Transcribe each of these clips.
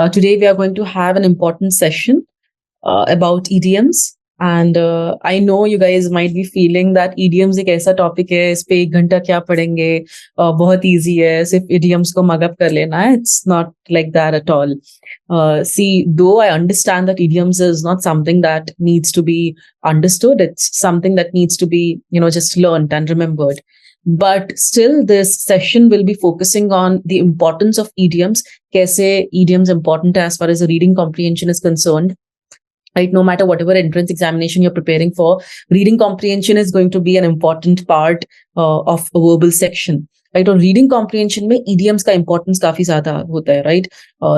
Today we are going to have an important session about idioms. And I know you guys might be feeling that idioms एक ऐसा topic है, इस पे 1 घंटा क्या पढ़ेंगे, बहुत easy है, सिर्फ idioms को mug up कर लेना है. It's not like that at all. See, though I understand that idioms is not something that needs to be understood, it's something that needs to be, just learned and remembered. But still, this session will be focusing on the importance of idioms. Kaise idioms important as far as the reading comprehension is concerned. Right, no matter whatever entrance examination you're preparing for, reading comprehension is going to be an important part of a verbal section. Right, or reading comprehension में idioms का importance काफी ज़्यादा होता है, right?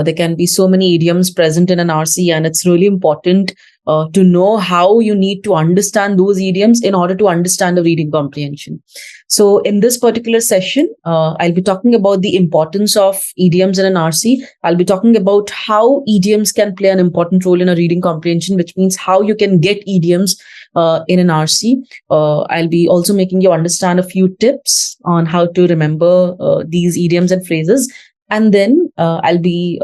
There can be so many idioms present in an RC, and it's really important to know how you need to understand those idioms in order to understand the reading comprehension. So in this particular session, I'll be talking about the importance of idioms in an RC. I'll be talking about how idioms can play an important role in a reading comprehension, which means how you can get idioms in an RC. I'll be also making you understand a few tips on how to remember these idioms and phrases. And then I'll be,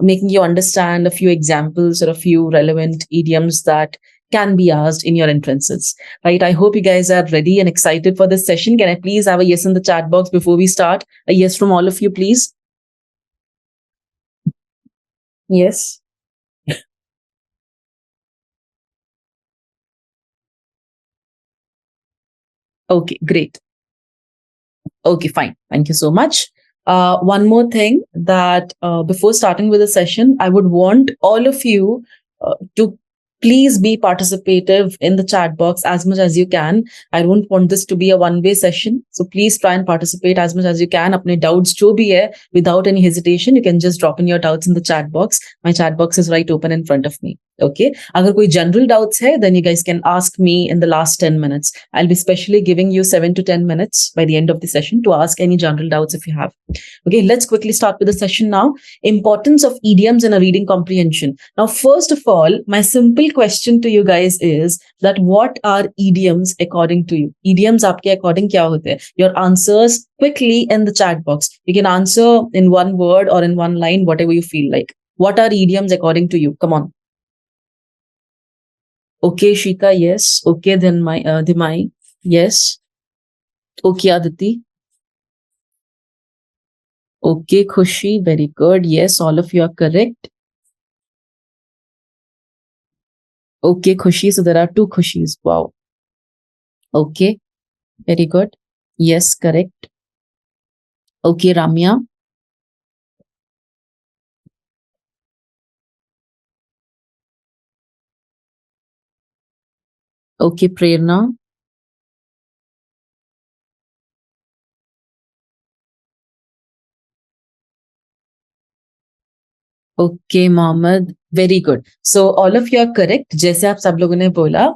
making you understand a few examples or a few relevant idioms that can be asked in your entrances, right? I hope you guys are ready and excited for this session. Can I please have a yes in the chat box before we start? A yes from all of you, please. Yes. Okay, great. Okay, fine. Thank you so much. One more thing that before starting with the session, I would want all of you to please be participative in the chat box as much as you can. I don't want this to be a one-way session. So please try and participate as much as you can. Apne doubts jo bhi hai, without any hesitation, you can just drop in your doubts in the chat box. My chat box is right open in front of me. Okay. Agar koi general doubts hai, then you guys can ask me in the last 10 minutes. I'll be specially giving you 7 to 10 minutes by the end of the session to ask any general doubts if you have. Okay, let's quickly start with the session now. Importance of idioms in a reading comprehension. Now, first of all, my simple question to you guys is that what are idioms according to you? Idioms aapke according kya hote hai? Your answers quickly in the chat box. You can answer in one word or in one line, whatever you feel like. What are idioms according to you? Come on. Okay, Shika, yes. Okay, then Dimai, yes. Okay, Aditi. Okay, Khushi, very good. Yes, all of you are correct. Okay, Khushi. So there are 2 Khushis. Wow. Okay, very good. Yes, correct. Okay, Ramya. Okay, Prerna. Okay, Mohammed. Very good. So all of you are correct. जैसे आप सब लोगों ने बोला,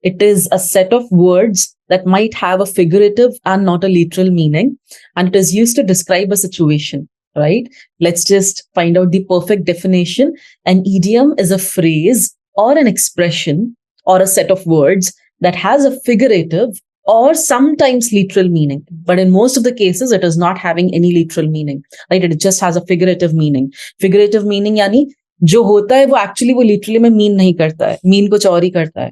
it is a set of words that might have a figurative and not a literal meaning, and it is used to describe a situation, right? Let's just find out the perfect definition. An idiom is a phrase or an expression or a set of words that has a figurative or sometimes literal meaning. But in most of the cases, it is not having any literal meaning, right? It just has a figurative meaning. Figurative meaning यानी जो होता है वो actually वो literally में mean नहीं करता है, mean कुछ और ही करता है.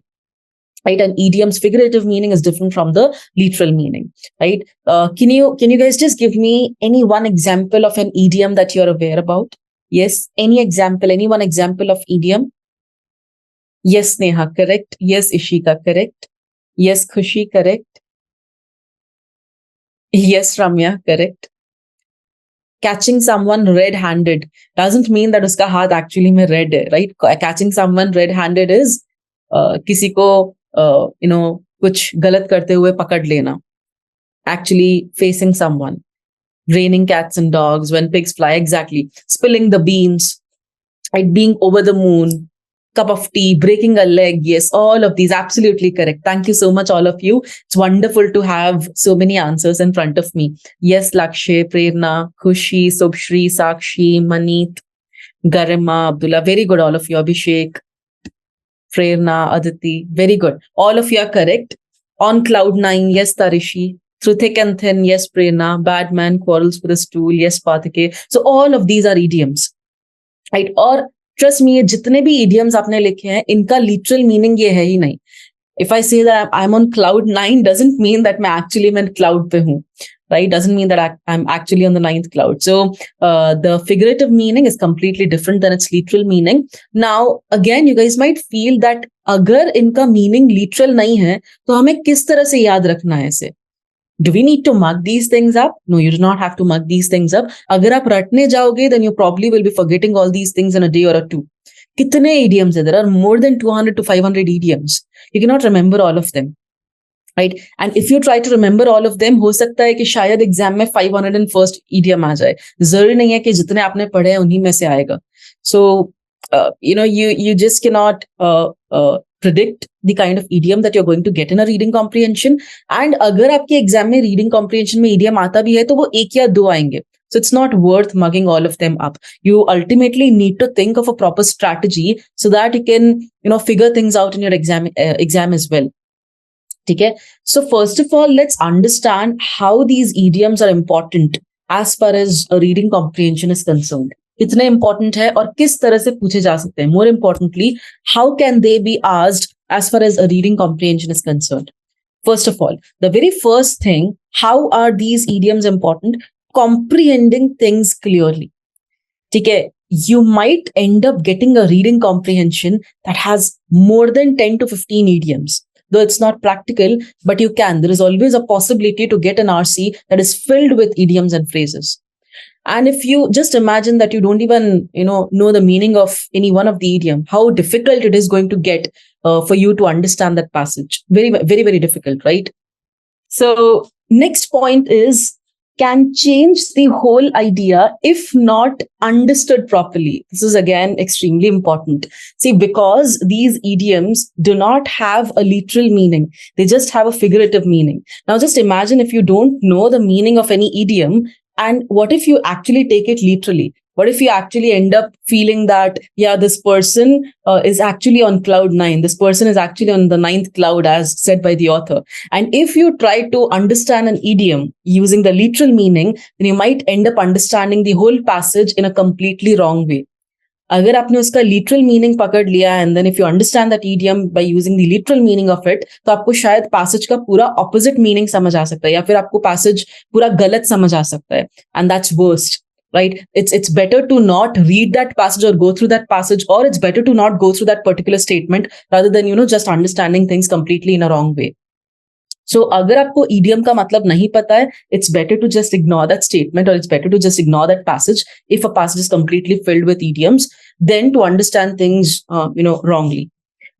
Right, and idiom's figurative meaning is different from the literal meaning, right? Can you guys just give me any one example of an idiom that you're aware about? Yes, any one example of idiom? Yes, Neha, correct. Yes, Ishika, correct. Yes, Khushi, correct. Yes, Ramya, correct. Catching someone red-handed doesn't mean that uska haath actually mein red hai, right? Catching someone red-handed is किसी को कुछ गलत करते हुए पकड़ लेना. Actually facing someone. Raining cats and dogs, when pigs fly, exactly. Spilling the beans, right? Being over the moon, cup of tea, breaking a leg. Yes, all of these absolutely correct. Thank you so much, all of you. It's wonderful to have so many answers in front of me. Yes, Lakshay, Prerna, Khushi, Subshri, Sakshi, Maneet, Garima, Abdullah. Very good, all of you. Abhishek, Prerna, Aditi. Very good. All of you are correct. On cloud 9, yes, Tarishi. Through thick and thin, yes, Prerna. Bad man quarrels for a stool, yes, Patike. So all of these are idioms. Right? और trust me, ये जितने भी idioms आपने लिखे हैं, इनका literal meaning ये है ही नहीं. If I say that I'm on cloud 9, doesn't mean that मैं actually मैं cloud पे हूँ, right? Doesn't mean that I'm actually on the ninth cloud. So the figurative meaning is completely different than its literal meaning. Now, again, you guys might feel that अगर इनका meaning literal नहीं है, तो हमें किस तरह से याद रखना है इसे? Do we need to mug these things up? No, you do not have to mug these things up. अगर आप रटने जाओगे, then you probably will be forgetting all these things in a day or a two. कितने idioms हैं? There are more than 200 to 500 idioms. You cannot remember all of them, right? And if you try to remember all of them, हो सकता है कि शायद exam में 501st idiom आ जाए. जरूरी नहीं है कि जितने आपने पढ़े हैं उन्हीं में से आएगा. So you just cannot predict the kind of idiom that you're going to get in a reading comprehension. And अगर आपके एग्जाम में reading comprehension में idiom आता भी है तो वो एक या दो आएंगे. So it's not worth mugging all of them up. You ultimately need to think of a proper strategy so that you can figure things out in your exam as well. Okay? So first of all, let's understand how these idioms are important as far as a reading comprehension is concerned. कितने important है और किस तरह से पूछे जा सकते हैं. More importantly, how can they be asked as far as a reading comprehension is concerned? First of all, the very first thing, how are these idioms important? Comprehending things clearly. Okay, you might end up getting a reading comprehension that has more than 10 to 15 idioms. Though it's not practical, but you can. There is always a possibility to get an RC that is filled with idioms and phrases. And if you just imagine that you don't even know the meaning of any one of the idiom, how difficult it is going to get for you to understand that passage. Very, very, very difficult, right? So next point is, can change the whole idea if not understood properly. This is again extremely important. See, because these idioms do not have a literal meaning, they just have a figurative meaning. Now just imagine if you don't know the meaning of any idiom, and what if you actually take it literally? What if you actually end up feeling that, yeah, this person is actually on cloud 9. This person is actually on the ninth cloud, as said by the author. And if you try to understand an idiom using the literal meaning, then you might end up understanding the whole passage in a completely wrong way. अगर आपने उसका literal meaning पकड़ लिया, and then if you understand that idiom by using the literal meaning of it, तो आपको शायद passage का पूरा opposite meaning समझ आ सकता है, या फिर आपको passage पूरा गलत समझ आ सकता है. And that's worst. Right? It's better to not read that passage or go through that passage, or it's better to not go through that particular statement rather than just understanding things completely in a wrong way. So अगर आपको idiom का मतलब नहीं पता है, it's better to just ignore that statement, or it's better to just ignore that passage if a passage is completely filled with idioms, than to understand things wrongly.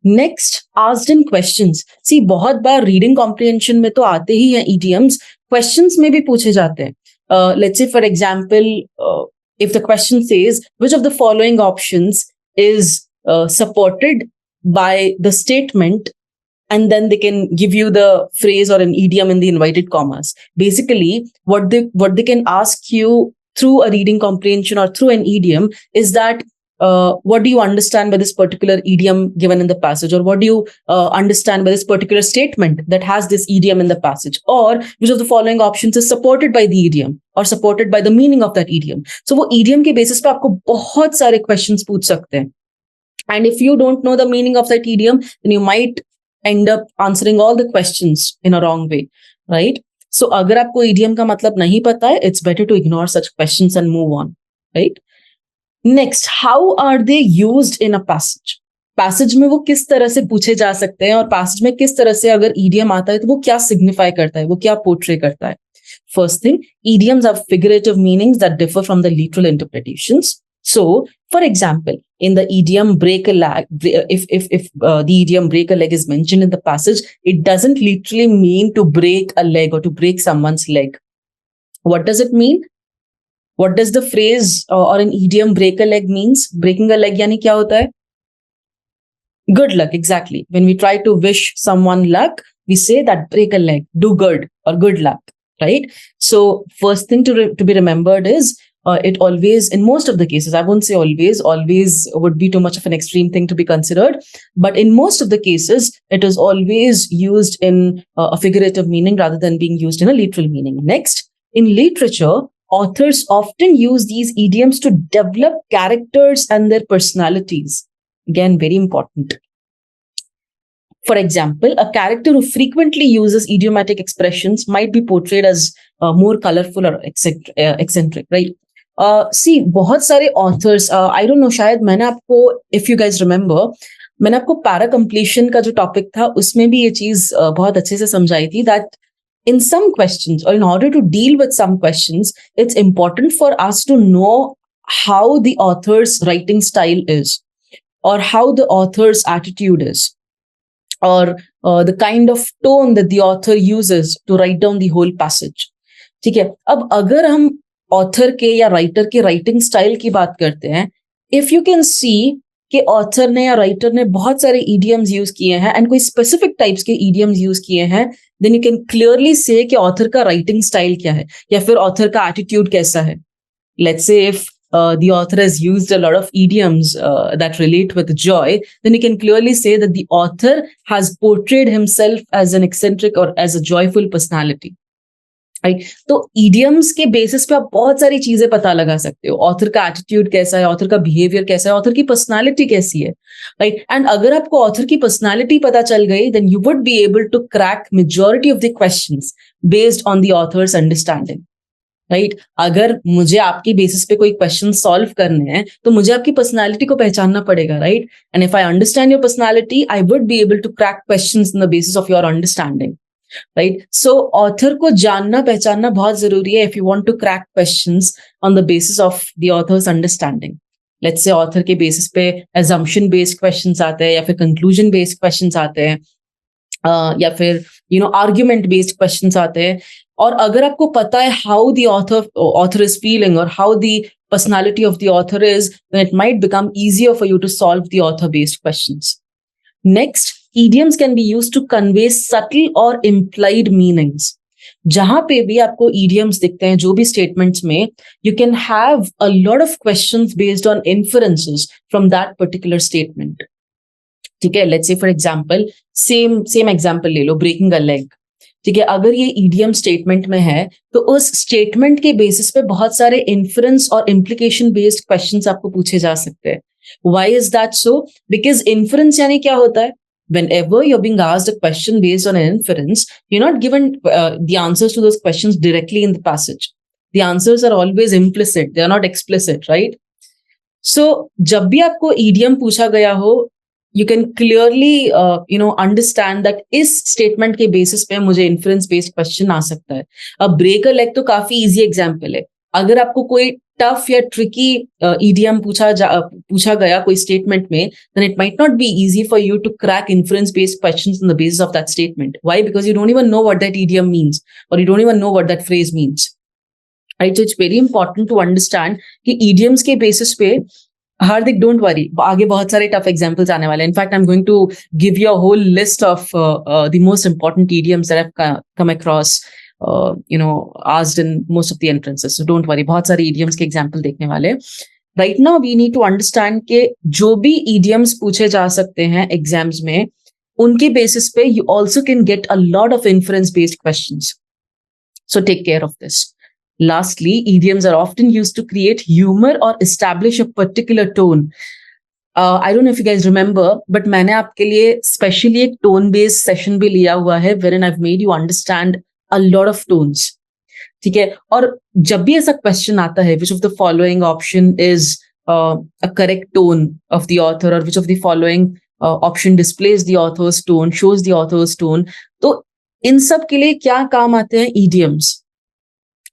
Next, asked in questions. See, बहुत बार reading comprehension में तो आते ही हैं idioms, questions में भी पूछे जाते हैं. Let's say, for example, if the question says, which of the following options is supported by the statement, and then they can give you the phrase or an idiom in the invited commas. Basically, what they can ask you through a reading comprehension or through an idiom is that, what do you understand by this particular idiom given in the passage, or what do you understand by this particular statement that has this idiom in the passage, or which of the following options is supported by the idiom or supported by the meaning of that idiom. So वो idiom के basis पे आपको बहुत सारे questions पूछ सकते हैं. And if you don't know the meaning of that idiom, then you might end up answering all the questions in a wrong way, right? So अगर आपको idiom का मतलब नहीं पता है, it's better to ignore such questions and move on, right? Next, how are they used in a passage? Passage में वो किस तरह से पूछे जा सकते हैं, और passage में किस तरह से अगर idiom आता है तो वो क्या signify करता है, वो क्या portray करता है. First thing, idioms have figurative meanings that differ from the literal interpretations. So, for example, in the idiom break a leg, if the idiom break a leg is mentioned in the passage, it doesn't literally mean to break a leg or to break someone's leg. What does it mean? What does the phrase or an idiom break a leg means? Breaking a leg यानी क्या होता है? Good luck, exactly. When we try to wish someone luck, we say that break a leg, do good, or good luck, right? So first thing to be remembered is, it always, in most of the cases, I won't say always would be too much of an extreme thing to be considered, but in most of the cases, it is always used in a figurative meaning rather than being used in a literal meaning. Next, in literature, authors often use these idioms to develop characters and their personalities. Again, very important. For example, a character who frequently uses idiomatic expressions might be portrayed as more colorful or eccentric, right? See, बहुत सारे authors, I don't know, शायद मैंने आपको, if you guys remember, मैंने आपको para completion का जो topic था उसमें भी ये चीज बहुत अच्छे से समझाई थी, that in some questions or in order to deal with some questions, it's important for us to know how the author's writing style is, or how the author's attitude is, or the kind of tone that the author uses to write down the whole passage. ठीक है, अब अगर हम author के या writer के writing style की बात करते हैं, इफ यू कैन सी कि ऑथर ने या राइटर ने बहुत सारे ईडियम्स यूज किए हैं एंड कोई स्पेसिफिक टाइप्स के ईडियम्स यूज किए हैं, देन यू कैन क्लियरली से कि ऑथर का राइटिंग स्टाइल क्या है या फिर ऑथर का एटीट्यूड कैसा है. Let's say if the author has used a lot of idioms that relate with joy, then you can clearly say that the author has portrayed himself as an eccentric or as a joyful personality. Right? तो idioms के basis पे आप बहुत सारी चीजें पता लगा सकते हो. ऑथर का एटीट्यूड कैसा है, ऑथर का बिहेवियर कैसा है, ऑथर की पर्सनालिटी कैसी है, राइट? एंड अगर आपको ऑथर की पर्सनालिटी पता चल गई, then you would be able to crack majority of the questions based on the author's understanding. Right? अगर मुझे आपकी बेसिस पे कोई क्वेश्चन सॉल्व करने हैं तो मुझे आपकी पर्सनालिटी को पहचानना पड़ेगा, right? And if I understand your personality, I would be able to crack questions in the basis of your understanding, right? So author को जानना पहचानना बहुत जरूरी है if you want to crack questions on the basis of the author's understanding. Let's say author के basis पे assumption based questions आते हैं या फिर कंक्लूजन बेस्ड क्वेश्चंस आते हैं, या फिर आर्ग्यूमेंट बेस्ड क्वेश्चंस आते हैं. और अगर आपको पता है how the author is feeling और how the personality of the author is, then it might become easier for you to solve the author based questions. Next, idioms can be used to convey subtle or implied meanings. जहां पे भी आपको idioms दिखते हैं, जो भी statements में, you can have a lot of questions based on inferences from that particular statement. ठीक है, let's say for example, same example ले लो, breaking a leg. ठीक है, अगर ये idiom statement में है तो उस statement के basis पे बहुत सारे inference और implication based questions आपको पूछे जा सकते हैं. Why is that so? Because inference यानी क्या होता है? Whenever you're being asked a question based on an inference, you're not given the answers to those questions directly in the passage. The answers are always implicit. They are not explicit, right? So, जब भी आपको idiom पूछा गया हो, you can clearly, understand that इस statement के basis पे मुझे inference based question आ सकता है. अब break a leg तो काफी easy example है. अगर आपको कोई टफ या ट्रिकी idiom पूछा गया कोई स्टेटमेंट में, then it might not be easy for you to crack inference based questions on the basis of that statement. Why? Because you don't even know what that idiom means, or you don't even know what that phrase means. Right? So it's very important to understand कि idioms के basis पे, Hardik, don't worry, आगे बहुत सारे tough examples आने वाले हैं. In fact, I'm going to give you a whole list of the most important idioms that I've come across, asked in most of the entrances. So don't worry, बहुत सारे idioms के example देखने वाले. Right now, we need to understand कि जो भी idioms पूछे जा सकते हैं exams में, उनके basis पे you also can get a lot of inference-based questions. So take care of this. Lastly, idioms are often used to create humor or establish a particular tone. I don't know if you guys remember, but मैंने आपके लिए specially एक tone-based session भी लिया हुआ है, wherein I've made you understand a lot of tones. ठीक है, और जब भी ऐसा क्वेश्चन आता है, which of the following option is a correct tone of the author, or which of the following option displays the author's tone, shows the author's tone, तो इन सब के लिए क्या काम आते हैं? idioms.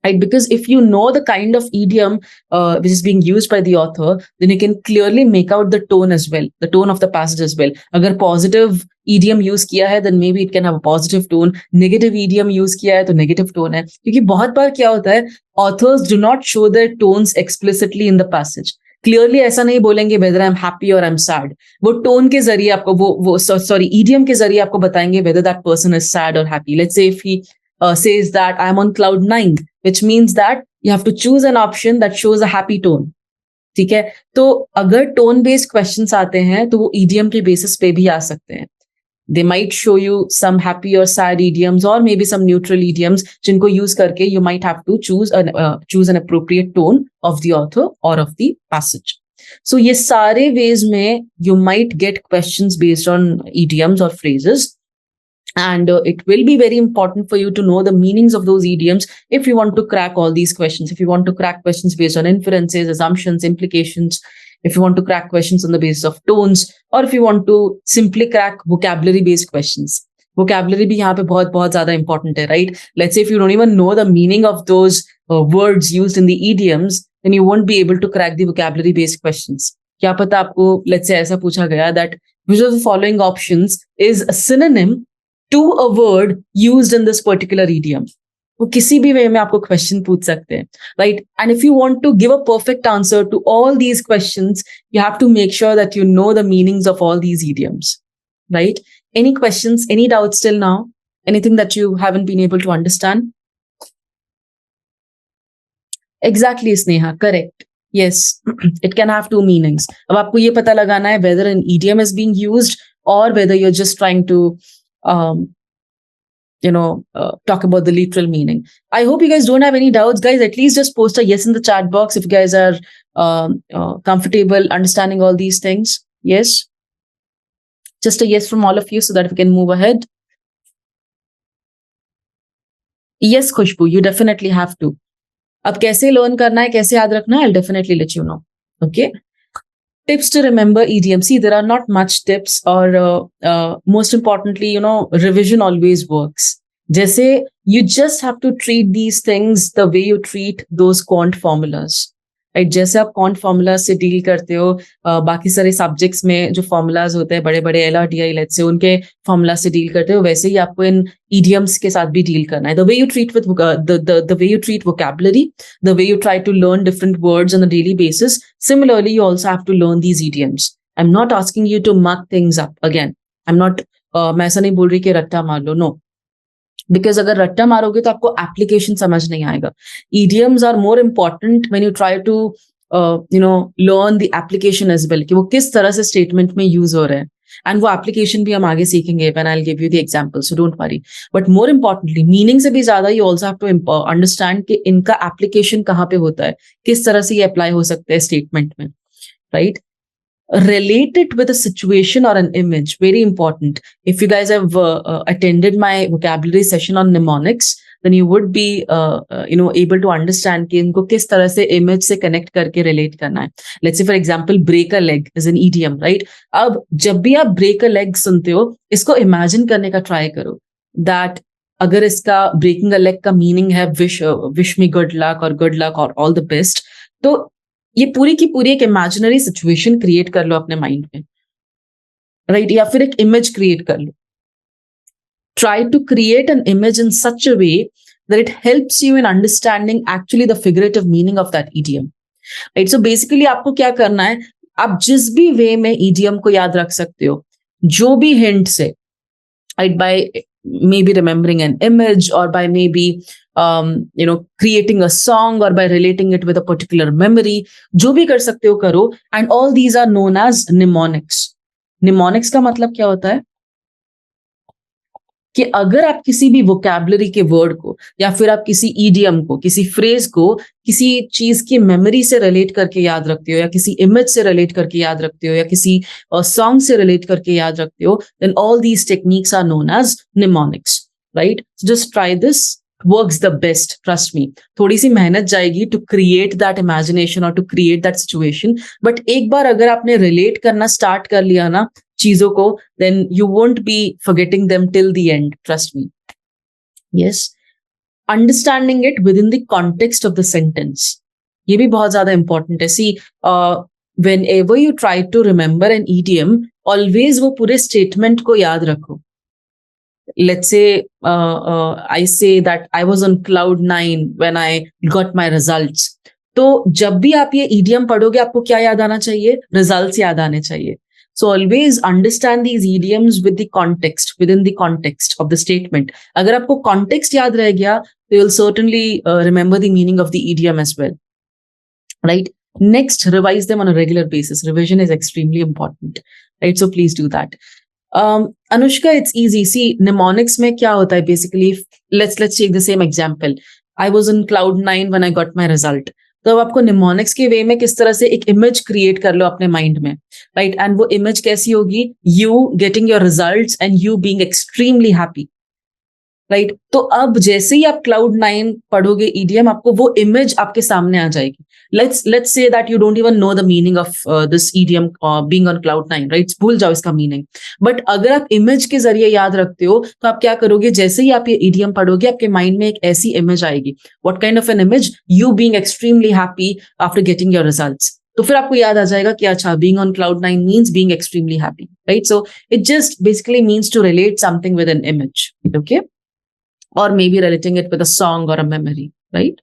Right? Because if you know the kind of idiom which is being used by the author, then you can clearly make out the tone as well, the tone of the passage as well. अगर positive idiom use किया है, then maybe it can have a positive tone. Negative idiom use किया है तो negative tone है. क्योंकि बहुत बार क्या होता है, authors do not show their tones explicitly in the passage. Clearly ऐसा नहीं बोलेंगे whether I'm happy or I'm sad. वो tone के जरिए आपको idiom के जरिए आपको बताएंगे whether that person is sad or happy. Let's say if he says that I'm on cloud 9, which means that you have to choose an option that shows a happy tone. ठीक है, तो अगर tone based questions आते हैं तो वो idiom के basis पे भी आ सकते हैं. They might show you some happy or sad idioms or maybe some neutral idioms जिनको use करके you might have to choose an appropriate tone of the author or of the passage. So ये सारे ways में you might get questions based on idioms or phrases. And it will be very important for you to know the meanings of those idioms if you want to crack all these questions. If you want to crack questions based on inferences, assumptions, implications, if you want to crack questions on the basis of tones, or if you want to simply crack vocabulary based questions. Vocabulary भी यहाँ पे बहुत बहुत ज़्यादा important है, right? Let's say if you don't even know the meaning of those words used in the idioms, then you won't be able to crack the vocabulary based questions. क्या पता आपको let's say ऐसा पूछा गया that which of the following options is a synonym to a word used in this particular idiom. वो किसी भी वे में आपको क्वेश्चन पूछ सकते हैं, right? And if you want to give a perfect answer to all these questions, you have to make sure that you know the meanings of all these idioms, right? Any questions, any doubts till now? Anything that you haven't been able to understand? Exactly, Sneha, correct. Yes, it can have two meanings. अब आपको ये पता लगाना है whether an idiom is being used or whether you're just trying to talk about the literal meaning. I hope you guys don't have any doubts, guys. At least just post a yes in the chat box if you guys are comfortable understanding all these things. Yes, just a yes from all of you so that we can move ahead. Yes, Khushbu, you definitely have to. अब कैसे learn करना है, कैसे याद रखना है, I'll definitely let you know. Okay. Tips to remember idioms. See, there are not much tips, or most importantly, revision always works. जैसे you just have to treat these things the way you treat those quant formulas. Right? जैसे आप quant formulas से deal करते हो, बाकी सारे subjects में जो formulas होते हैं बड़े बड़े LRTI let's say उनके formulas से deal करते हो, वैसे ही आपको इन idioms के साथ भी deal करना है. The way you treat with the way you treat vocabulary, the way you try to learn different words on a daily basis, similarly you also have to learn these idioms. I'm not asking you to muck things up again. I'm not मैं ऐसा नहीं बोल रही कि रट्टा मार लो, no. Because अगर रट्टा मारोगे तो आपको एप्लीकेशन समझ नहीं आएगा. Idioms are more important when you try to learn the application as well, कि वो किस तरह से स्टेटमेंट में यूज हो रहे हैं. एंड वो एप्लीकेशन भी हम आगे सीखेंगे when I'll give you the example, so don't worry. But more importantly, meaning से भी ज्यादा you also have to understand कि इनका एप्लीकेशन कहाँ पे होता है, किस तरह से ये अप्लाई हो सकता है स्टेटमेंट में, right? Relate it with a situation or an image. Very important. If you guys have attended my vocabulary session on mnemonics, then you would be able to understand कि इनको किस तरह से image से connect करके relate करना है. Let's say for example, break a leg is an idiom, right? अब जब भी आप break a leg सुनते हो, इसको imagine करने का try करो. That अगर इसका breaking a leg का meaning है wish me good luck or all the best, तो ये पूरी की पूरी एक इमेजिनरी सिचुएशन क्रिएट कर लो अपने माइंड में, राइट? या फिर एक इमेज क्रिएट कर लो. Try to create an image in such a way that it helps you in understanding actually the figurative meaning of that idiom, right? So basically आपको क्या करना है, आप जिस भी वे में इडियम को याद रख सकते हो, जो भी हिंट से, right, by maybe remembering an image or by maybe creating a song or by relating it with a particular memory, जो भी कर सकते हो करो. And all these are known as mnemonics. Mnemonics का मतलब क्या होता है कि अगर आप किसी भी vocabulary के वर्ड को या फिर आप किसी idiom को, किसी फ्रेज को किसी चीज की मेमोरी से रिलेट करके याद रखते हो, या किसी इमेज से रिलेट करके याद रखते हो, या किसी सॉन्ग से रिलेट करके याद रखते हो, then all these techniques are known as mnemonics, right? So just try this. Works the best, trust me. थोड़ी सी मेहनत जाएगी to create that imagination or to create that situation, but एक बार अगर आपने relate करना start कर लिया ना चीजों को, then you won't be forgetting them till the end, trust me. Yes. Understanding it within the context of the sentence. ये भी बहुत ज्यादा important है. See, whenever you try to remember an idiom, always वो पूरे statement को याद रखो. Let's say I say that I was on cloud 9 when I got my results. तो जब भी आप ये idiom पढ़ोगे, आपको क्या याद आना चाहिए? Results याद आने चाहिए. So always understand these idioms with the context, within the context of the statement. अगर आपको context याद रह गया, you will certainly remember the meaning of the idiom as well. Right? Next, revise them on a regular basis. Revision is extremely important. Right? So please do that. Anushka, it's easy. See, mnemonics में क्या होता है basically? Let's take the same example. I was in cloud 9 when I got my result. तो अब आपको mnemonics के वे में किस तरह से एक इमेज क्रिएट कर लो अपने माइंड में, राइट? एंड वो इमेज कैसी होगी? You getting your results and you being extremely happy, right? तो अब जैसे ही आप क्लाउड 9 पढ़ोगे ईडीएम, आपको वो इमेज आपके सामने आ जाएगी. Let's say that you don't even know the meaning of this EDM being on cloud 9, right? भूल जाओ इसका मीनिंग. बट अगर आप इमेज के जरिए याद रखते हो, तो आप क्या करोगे? जैसे ही आप ये ईडीएम पढ़ोगे, आपके माइंड में एक ऐसी इमेज आएगी. What kind of an image? You being extremely happy after getting your results. तो फिर आपको याद आ जाएगा कि अच्छा, being on cloud 9 means being extremely happy, right? So it just basically means to relate something with an image, okay? Or maybe relating it with a song or a memory, right?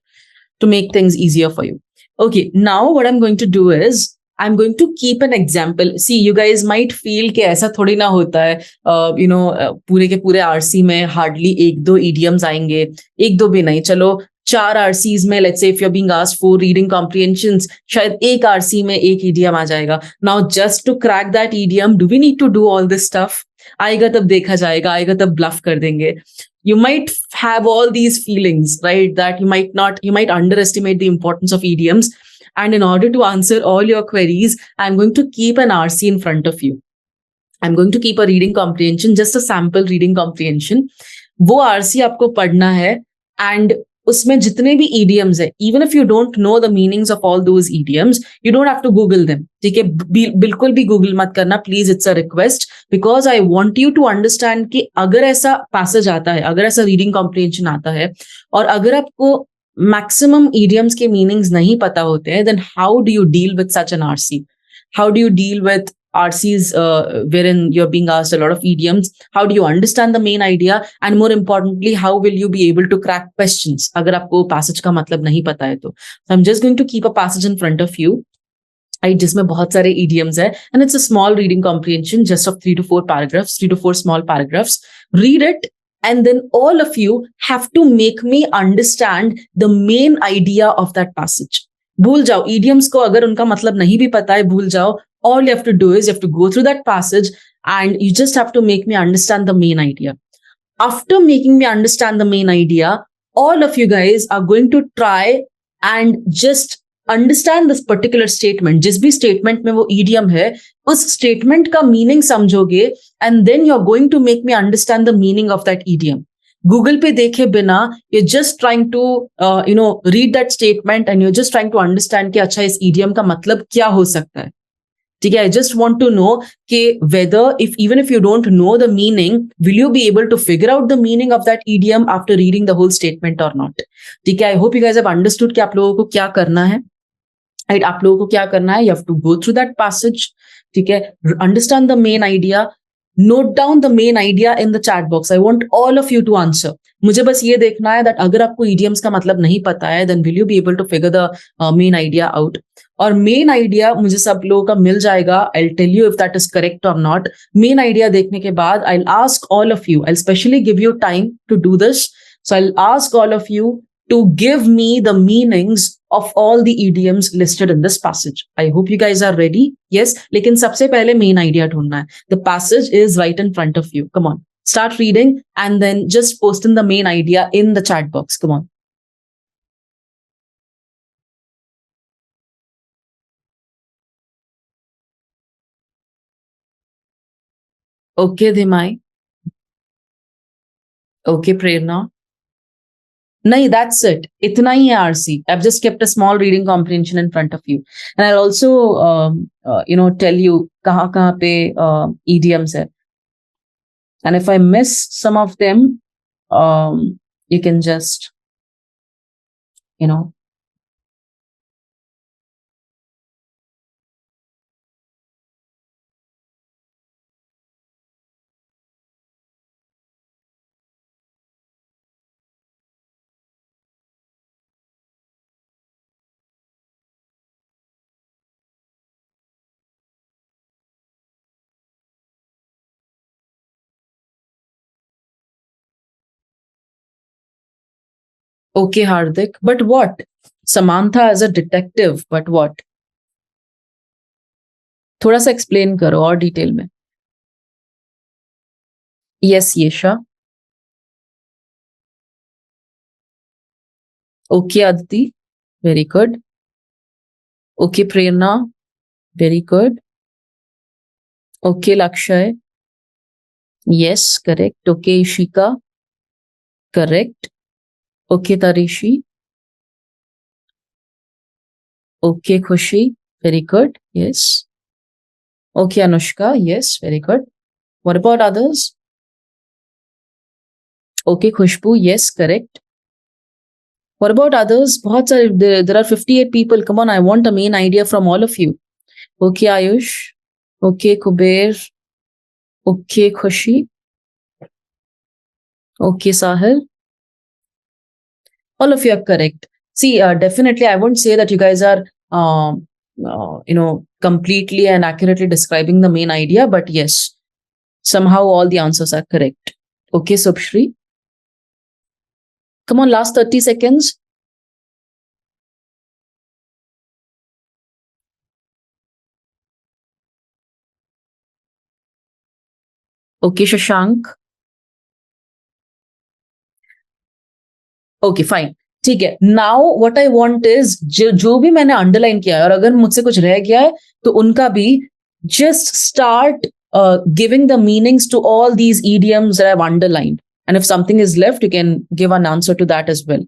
To make things easier for you. Okay, now what I'm going to do is I'm going to keep an example. See, you guys might feel कि ऐसा थोड़ी ना होता है, पूरे के पूरे RC में हार्डली एक दो idioms आएंगे, एक दो भी नहीं, चलो 4 आरसीज में, let's say if you're being asked for reading comprehensions, शायद एक आरसी में एक idiom आ जाएगा. Now just to crack that idiom, do we need to do all this stuff? आएगा तब देखा जाएगा, आएगा तब bluff कर देंगे. You might have all these feelings, right? That you might underestimate the importance of idioms. And in order to answer all your queries, I'm going to keep an RC in front of you. I'm going to keep a reading comprehension, just a sample reading comprehension. वो RC आपको पढ़ना है, and उसमें जितने भी idioms है, even if you don't know the meanings of all those idioms, you don't have to Google them. ठीक है? बिल्कुल भी Google मत करना, please, it's a request, because I want you to understand कि अगर ऐसा passage आता है, अगर ऐसा reading comprehension आता है, और अगर आपको maximum idioms के meanings नहीं पता होते हैं, then how do you deal with such an RC? How do you deal with RCs wherein you're being asked a lot of idioms? How do you understand the main idea? And more importantly, how will you be able to crack questions अगर आपको passage का मतलब नहीं पता है तो? So I'm just going to keep a passage in front of you, right, जिसमें बहुत सारे idioms है, and it's a small reading comprehension just of 3 to 4 paragraphs, 3 to 4 small paragraphs. Read it, and then all of you have to make me understand the main idea of that passage. भूल जाओ idioms को, अगर उनका मतलब नहीं भी पता है, भूल जाओ. All you have to do is you have to go through that passage and you just have to make me understand the main idea. After making me understand the main idea, all of you guys are going to try and just understand this particular statement. जिस भी statement में वो idiom है, उस statement का meaning समझोगे, and then you're going to make me understand the meaning of that idiom. Google पे देखे बिना, you're just trying to read that statement and you're just trying to understand कि अच्छा, इस idiom का मतलब क्या हो सकता है. ठीक है? I just want to know कि whether even if you don't know the meaning, will you be able to figure out the meaning of that idiom after reading the whole statement or not? ठीक है? I hope you guys have understood कि आप लोगों को क्या करना है. Right? आप लोगों को क्या करना है? You have to go through that passage. ठीक है? Understand the main idea. Note down the main idea in the chat box. I want all of you to answer. मुझे बस ये देखना है that अगर आपको idioms का मतलब नहीं पता है, then will you be able to figure the main idea out? और main idea मुझे सब लोगों का मिल जाएगा. I'll tell you if that is correct or not. Main idea देखने के बाद I'll ask all of you. I'll specially give you time to do this. So I'll ask all of you to give me the meanings of all the idioms listed in this passage. I hope you guys are ready. Yes, लेकिन सबसे पहले main idea ढूंढना है. The passage is right in front of you. Come on, start reading and then just post in the main idea in the chat box. Come on. Okay, Dhimai. Okay, Prerna. नहीं, that's it. इतना ही है RC. I've just kept a small reading comprehension in front of you, and I'll also tell you कहाँ पे idioms है. And if I miss some of them, you can just Okay, Hardik, but what? Samantha as a detective, but what? थोड़ा सा explain करो और detail में. Yes, Yesha. Okay, Aditi. Very good. Okay, Prerna. Very good. Okay, Lakshay. Yes, correct. Okay, Ishika. Correct. Okay, Tarishi. Okay, Khushi. Very good. Yes. Okay, Anushka. Yes, very good. What about others? Okay, Khushbu. Yes, correct. What about others? बहुत सारे there are 58 people. Come on, I want a main idea from all of you. Okay, Ayush. Okay, Kuber. Okay, Khushi. Okay, Sahil. All of you are correct. See, definitely, I won't say that you guys are, completely and accurately describing the main idea, but yes, somehow all the answers are correct. Okay, Subshri. Come on, last 30 seconds. Okay, Shashank. Okay, fine. ठीक है. Now what I want is जो भी मैंने underline किया है और अगर मुझसे कुछ रह गया है तो उनका भी just start giving the meanings to all these idioms that I've underlined. And if something is left, you can give an answer to that as well.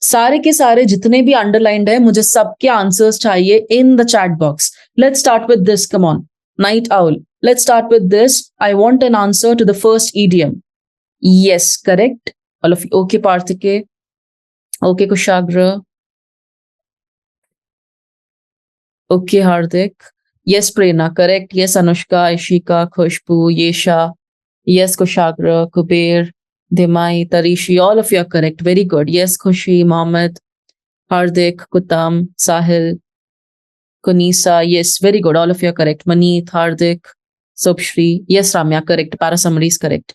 सारे के सारे जितने भी अंडरलाइंड है मुझे सबके आंसर्स चाहिए in the chat box. Let's start with this. Come on, night owl. Let's start with this. I want an answer to the first idiom. Yes, correct. All of okay पार्थिके. Okay Kushagra. Okay Hardik. Yes Prerna, correct. Yes Anushka, Ishika, Khushboo, Yesha. Yes, Kushagra, Kuber, Dimai, Tarishi, all of you are correct. Very good. Yes, Khushi, Mohammed, Hardik, Kutam, Sahil, Kunisa. Yes, very good. All of you are correct. Maneet, Hardik, Subshri. Yes, Ramya, correct. Parasummary is correct.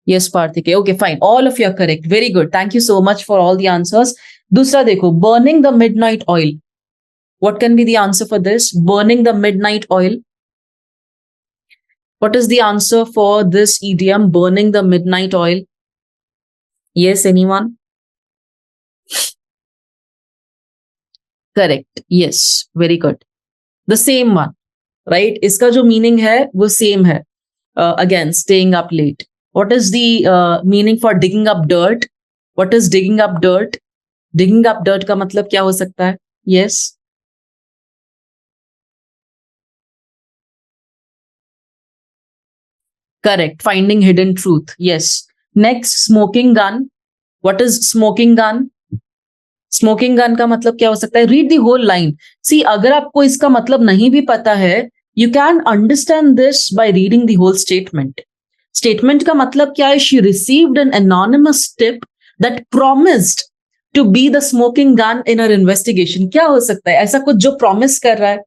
Yes, Parthike. Okay, fine. All of you are correct. Very good. Thank you so much for all the answers. Dusra dekho, burning the midnight oil. What can be the answer for this? Burning the midnight oil. What is the answer for this idiom, burning the midnight oil? Yes, anyone? Correct. Yes, very good. The same one, right? Iska jo meaning hai, wo same hai. Again, staying up late. What is the meaning for digging up dirt? What is digging up dirt? Digging up dirt ka matlab kya ho sakta hai? Yes. Correct. Finding hidden truth. Yes. Next, smoking gun. What is smoking gun? Smoking gun का मतलब क्या हो सकता है? Read the whole line. See, अगर आपको इसका मतलब नहीं भी पता है, you can understand this by reading the whole statement. Statement का मतलब क्या है? She received an anonymous tip that promised to be the smoking gun in her investigation. क्या हो सकता है ऐसा कुछ जो प्रॉमिस कर रहा है?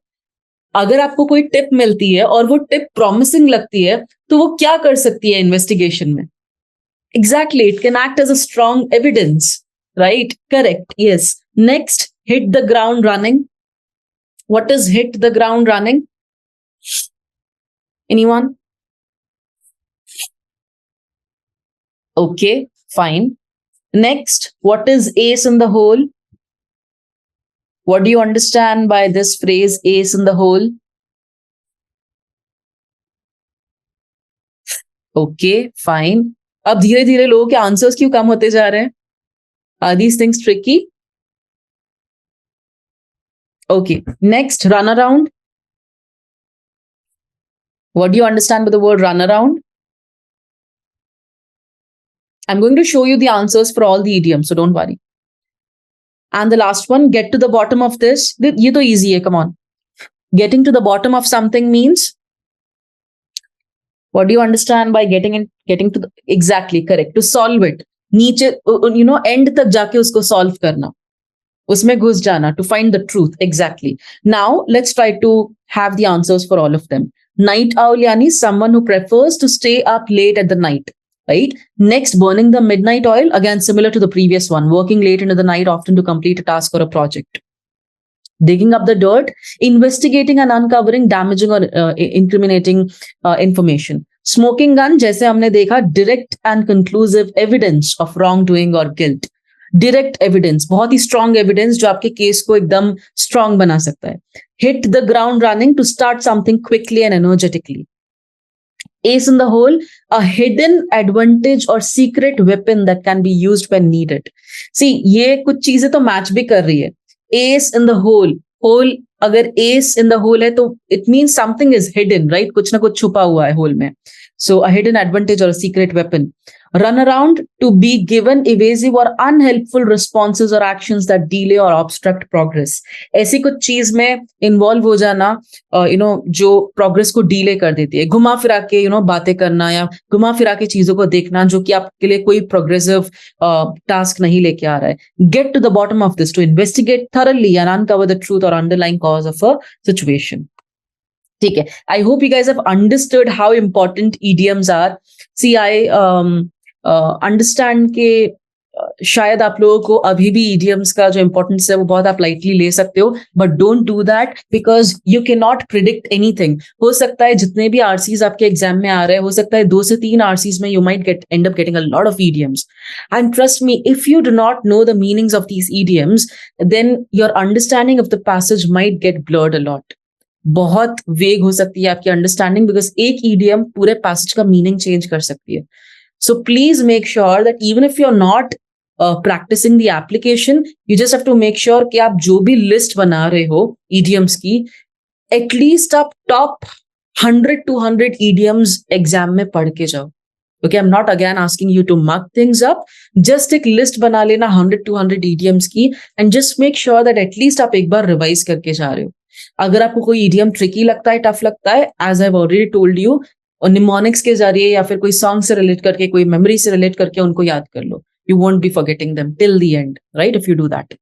अगर आपको कोई टिप मिलती है और वो टिप प्रॉमिसिंग लगती है तो वो क्या कर सकती है इन्वेस्टिगेशन में? Exactly, it can act as a strong evidence. Right? Correct. Yes. Next, hit the ground running. What is hit the ground running? Anyone? Okay, fine. Next, what is ace in the hole? What do you understand by this phrase, ace in the hole? Okay, fine. अब धीरे धीरे लोगों के answers क्यों कम होते जा रहे हैं? Are these things tricky? Okay. Next, run around. What do you understand by the word run around? I'm going to show you the answers for all the idioms, so don't worry. And the last one, get to the bottom of this. Ye to easy hai, come on. Getting to the bottom of something means, what do you understand by getting to the, exactly correct, to solve it. नीचे, end tak jaake usko solve karna. Usme ghus jana to find the truth. Exactly. Now let's try to have the answers for all of them. Night owl yani someone who prefers to stay up late at the night. Right? Next, burning the midnight oil, again similar to the previous one, working late into the night often to complete a task or a project. Digging up the dirt, investigating and uncovering damaging or incriminating information. Smoking gun जैसे हमने देखा, direct and conclusive evidence of wrong doing और guilt, direct evidence, बहुत ही strong evidence जो आपके case को एकदम strong बना सकता है. Hit the ground running to start something quickly and energetically. Ace in the hole, a hidden advantage or secret weapon that can be used when needed. See, ये कुछ चीजें तो मैच भी कर रही है. Ace in the hole, hole अगर ace in the hole है तो it means something is hidden, right? कुछ ना कुछ छुपा हुआ है hole में. So a hidden advantage or a secret weapon. Run around to be given evasive or unhelpful responses or actions that delay or obstruct progress. ऐसी कुछ चीज में इन्वॉल्व हो जाना, जो प्रोग्रेस को डीले कर देती है. घुमा फिरा के बातें करना या घुमा फिरा के चीजों को देखना जो कि आपके लिए कोई प्रोग्रेसिव टास्क नहीं लेके आ रहा है. Get to the bottom of this to investigate thoroughly and uncover the truth or underlying cause of a situation. ठीक है. I hope you guys have understood how important idioms are. See I understand के शायद आप लोगों को अभी भी idioms का जो इंपॉर्टेंस है वो बहुत आप लाइटली ले सकते हो, but don't do that because you can not predict anything. हो सकता है जितने भी आरसीज आपके एग्जाम में आ रहे हैं, हो सकता है 2 से 3 आरसीज में you might end up getting a lot of idioms. And trust me, if you do not know the meanings of these idioms, then your understanding of the passage might get blurred a lot. बहुत vague हो सकती है आपकी understanding because एक idiom पूरे passage का meaning change कर सकती है. So please make sure that even if you're not practicing the application, you just have to make sure कि आप जो भी list बना रहे हो idioms की, at least आप top 100 to 100 idioms exam में पढ़ के जाओ. Okay, I'm not again asking you to mug things up. Just एक list बना लेना 100 to 100 idioms की and just make sure that at least आप एक बार revise करके जा रहे हो. अगर आपको कोई idiom tricky लगता है, tough लगता है, as I've already told you, और निमोनिक्स के जरिए या फिर कोई सॉन्ग से रिलेट करके, कोई मेमोरी से रिलेट करके उनको याद कर लो. You won't be forgetting them till the end, right, if you do that.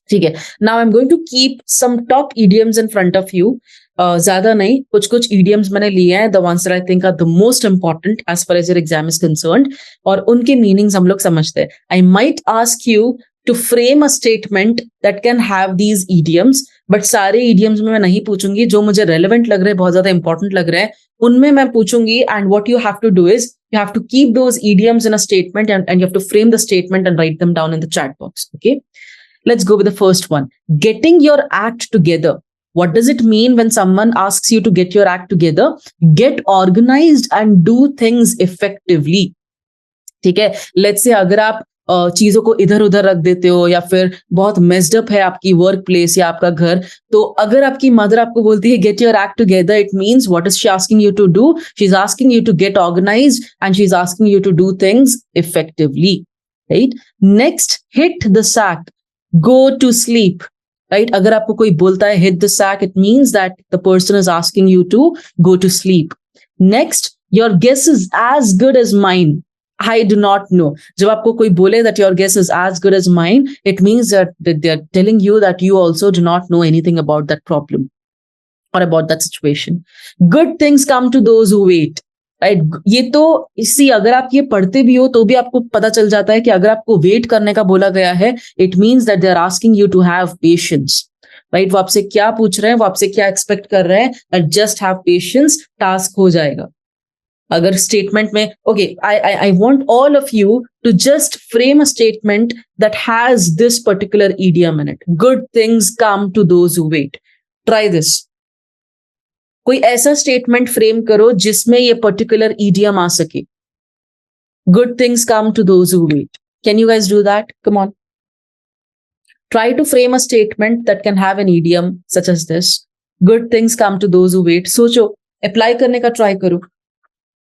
ठीक है. Now I am going to keep some top idioms in front of you. ज्यादा नहीं, कुछ इडियम्स मैंने लिए हैं, the ones that I think are the most important as far as your exam is concerned, और उनके मीनिंग्स हम लोग समझते हैं. I might ask you to frame a statement that can have these idioms, but सारे idioms में मैं नहीं पूछूंगी. जो मुझे relevant लग रहे हैं, बहुत ज्यादा important लग रहे हैं, उनमें मैं पूछूंगी. And what you have to do is you have to keep those idioms in a statement and you have to frame the statement and write them down in the chat box. Okay, let's go with the first one. Getting your act together. What does it mean when someone asks you to get your act together? Get organized and do things effectively. ठीक है. Let's say अगर आप चीजों को इधर उधर रख देते हो या फिर बहुत मेस्ड अप है आपकी वर्क प्लेस या आपका घर, तो अगर आपकी मदर आपको बोलती है get your act together, it means what is she asking you to do? She is asking you to get organized and she is asking you to do things effectively, right? Next, hit the sack, go to sleep, right? अगर आपको कोई बोलता है hit the sack, it means that the person is asking you to go to sleep. Next, your guess is as good as mine. I do not know. जब आपको कोई बोले that your guess is as good as mine, it means that they are telling you that you also do not know anything about that problem or about that situation. Good things come to those who wait. Right? ये तो इसी, अगर आप ये पढ़ते भी हो तो भी आपको पता चल जाता है कि अगर आपको वेट करने का बोला गया है, it means that they are asking you to have patience. Right? वो आपसे क्या पूछ रहे हैं, वो आपसे क्या एक्सपेक्ट कर रहे हैं, and just have patience, task हो जाएगा. अगर स्टेटमेंट में, okay, I want all of you to just frame a statement that has this particular idiom in it. Good things come to those who wait. Try this. कोई ऐसा statement frame करो जिसमें ये particular idiom आ सके. Good things come to those who wait. Can you guys do that? Come on. Try to frame a statement that can have an idiom such as this. Good things come to those who wait. सोचो, apply करने का try करो.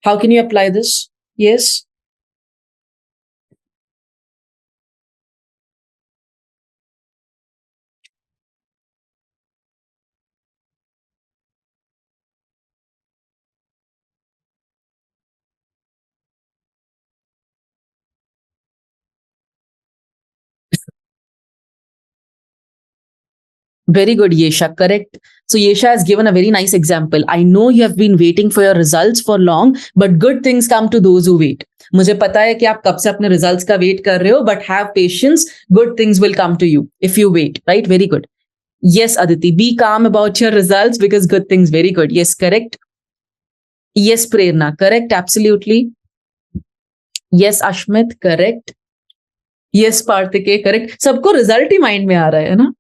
How can you apply this? Yes. Very good, Yesha. Correct. So Yesha has given a very nice example. I know you have been waiting for your results for long, but good things come to those who wait. मुझे पता है कि आप कब से अपने results का wait कर रहे हो, but have patience. Good things will come to you if you wait. Right? Very good. Yes, Aditi. Be calm about your results because good things. Very good. Yes, correct. Yes, Prerna, correct, absolutely. Yes, Ashmit, correct. Yes, Partike, correct. सबको result ही mind में आ रहा है ना?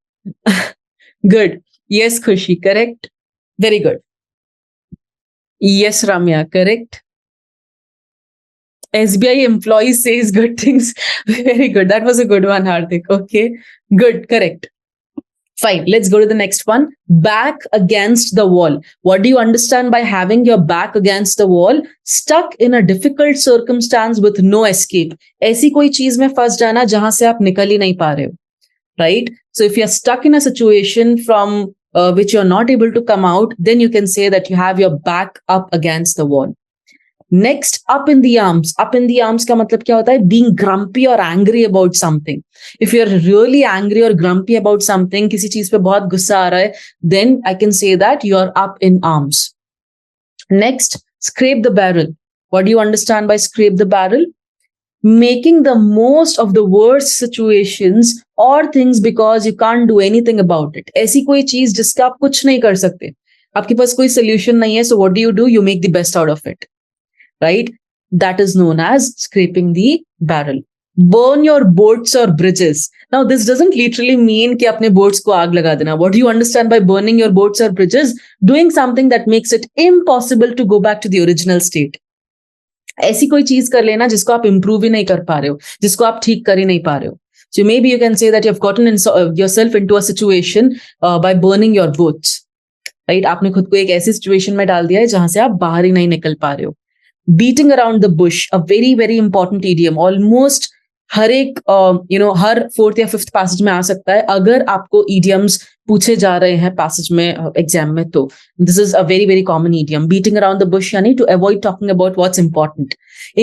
Good. Yes, Khushi, correct. Very good. Yes, Ramya, correct. SBI employee says good things. Very good. That was a good one, Hardik. Okay. Good. Correct. Fine. Let's go to the next one. Back against the wall. What do you understand by having your back against the wall? Stuck in a difficult circumstance with no escape. ऐसी कोई चीज में फंस जाना जहां से आप निकल ही नहीं पा रहे हो. Right? So if you're stuck in a situation from which you're not able to come out, then you can say that you have your back up against the wall. Next, up in the arms. Up in the arms का मतलब क्या होता है? Being grumpy or angry about something. If you're really angry or grumpy about something, किसी चीज पे बहुत गुस्सा आ रहा है, then I can say that you're up in arms. Next, scrape the barrel. What do you understand by scrape the barrel? Making the most of the worst situations or things because you can't do anything about it. ऐसी कोई चीज जिसका आप कुछ नहीं कर सकते. आपके पास कोई solution नहीं है, so what do? You make the best out of it. Right? That is known as scraping the barrel. Burn your boats or bridges. Now, this doesn't literally mean कि अपने boats को आग लगा देना. What do you understand by burning your boats or bridges? Doing something that makes it impossible to go back to the original state. ऐसी कोई चीज कर लेना जिसको आप improve ही नहीं कर पा रहे हो, जिसको आप ठीक कर ही नहीं पा रहे हो. So maybe you can say that you've gotten yourself into a situation by burning your boats. Right? आपने खुद को एक ऐसी situation में डाल दिया है जहां से आप बाहर ही नहीं निकल पा रहे हो. Beating around the bush, a very, very important idiom. Almost हर एक हर 4th या 5th passage में आ सकता है अगर आपको idioms पूछे जा रहे हैं passage में एग्जाम में. तो this is a very, very common idiom. Beating around the bush यानी to avoid talking about what's important.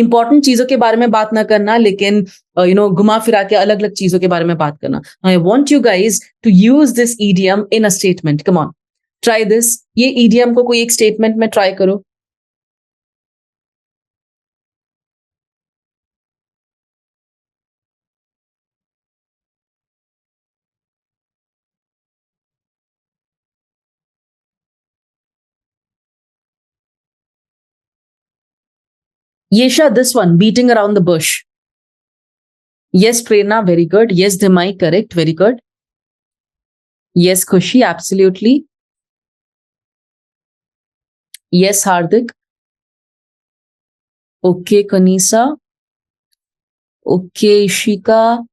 Important चीजों के बारे में बात ना करना, लेकिन घुमा फिरा के अलग अलग चीजों के बारे में बात करना. I want you guys to use this idiom in a statement. Come on, try this. ये idiom को कोई एक statement में try करो. Yesha, this one, beating around the bush. Yes, Prerna, very good. Yes, Dhimai, correct, very good. Yes, Khushi, absolutely. Yes, Hardik. Okay, Kanisa. Okay, Ishika.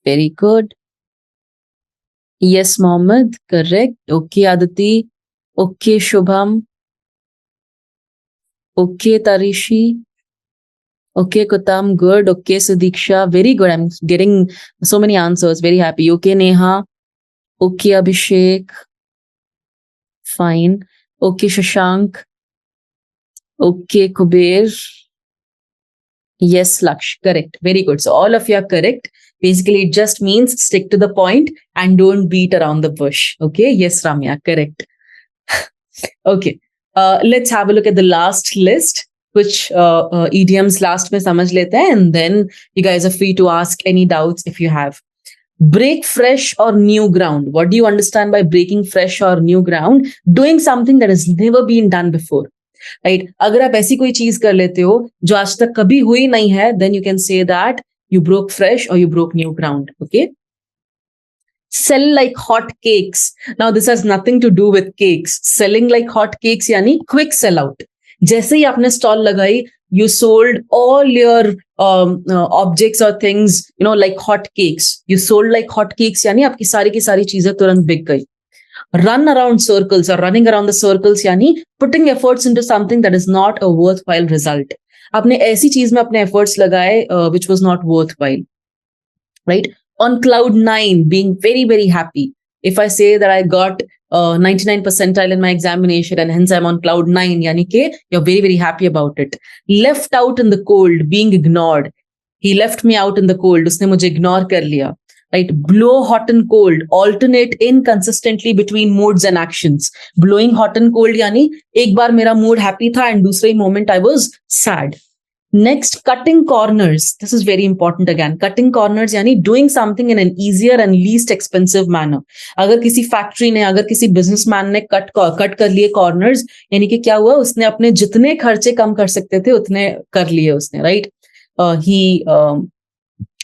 Very good. Yes, Mohammed, correct. Okay, Aditi. Okay, Shubham. Okay, Tarishi. Okay, Kutam, good. Okay, Sadiksha, very good. I'm getting so many answers. Very happy. Okay, Neha. Okay, Abhishek. Fine. Okay, Shashank. Okay, Kuber. Yes, Laksh, correct. Very good. So all of you are correct. Basically, it just means stick to the point and don't beat around the bush. Okay. Yes, Ramya, correct. Okay. Let's have a look at the last list, which idioms last mein samajh lete hain, and then you guys are free to ask any doubts if you have. Break fresh or new ground. What do you understand by breaking fresh or new ground? Doing something that has never been done before. Right? अगर आप ऐसी कोई चीज कर लेते हो जो आज तक कभी हुई नहीं है, then you can say that you broke fresh or you broke new ground. Okay. Sell like hot cakes. Now this has nothing to do with cakes. Selling like hot cakes यानी quick sell out. जैसे ही आपने stall लगाई, you sold all your objects or things, like hot cakes. You sold like hot cakes यानी आपकी सारी की सारी चीजें तुरंत बिक गई. Run around circles or running around the circles यानी putting efforts into something that is not a worthwhile result. आपने ऐसी चीज में अपने efforts लगाए which was not worthwhile. Right? On cloud 9, being very, very happy. If I say that I got 99 percentile in my examination and hence I'm on cloud 9, yani ke you're very, very happy about it. Left out in the cold, being ignored. He left me out in the cold. Usne mujhe ignore kar liya. Right? Blow hot and cold. Alternate inconsistently between moods and actions. Blowing hot and cold yani ek baar mera mood happy tha and dusre moment I was sad. Next, cutting corners. This is very important again. Cutting corners यानी doing something in an easier and least expensive manner. अगर किसी factory ने, अगर किसी businessman ने cut कर लिए corners, यानी कि क्या हुआ, उसने अपने जितने खर्चे कम कर सकते थे उतने कर लिए उसने, right?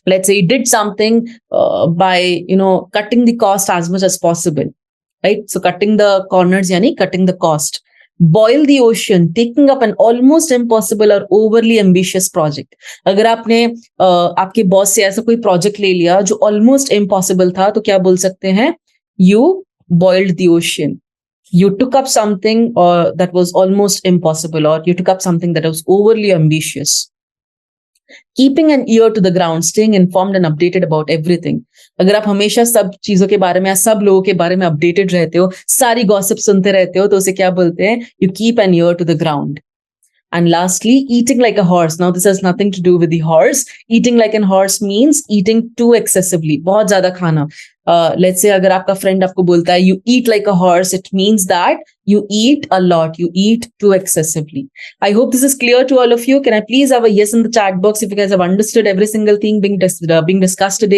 Let's say he did something by cutting the cost as much as possible, right? So cutting the corners yani cutting the cost. Boil the ocean, taking up an almost impossible or overly ambitious project. अगर आपने आपके boss से ऐसा कोई project ले लिया जो almost impossible था, तो क्या बोल सकते हैं? You boiled the ocean. You took up something that was almost impossible, or you took up something that was overly ambitious. Keeping an ear to the ground, staying informed and updated about everything. अगर आप हमेशा सब चीजों के बारे में या सब लोगों के बारे में अपडेटेड रहते हो, सारी गॉसिप सुनते रहते हो, तो उसे क्या बोलते हैं? You keep an ear to the ground. And lastly, eating like a horse. Now, this has nothing to do with the horse. Eating like a horse means eating too excessively. बहुत ज़्यादा खाना. Let's say अगर आपका friend आपको बोलता है you eat like a horse, it means that you eat a lot. You eat too excessively. I hope this is clear to all of you. Can I please have a yes in the chat box if you guys have understood every single thing being discussed today?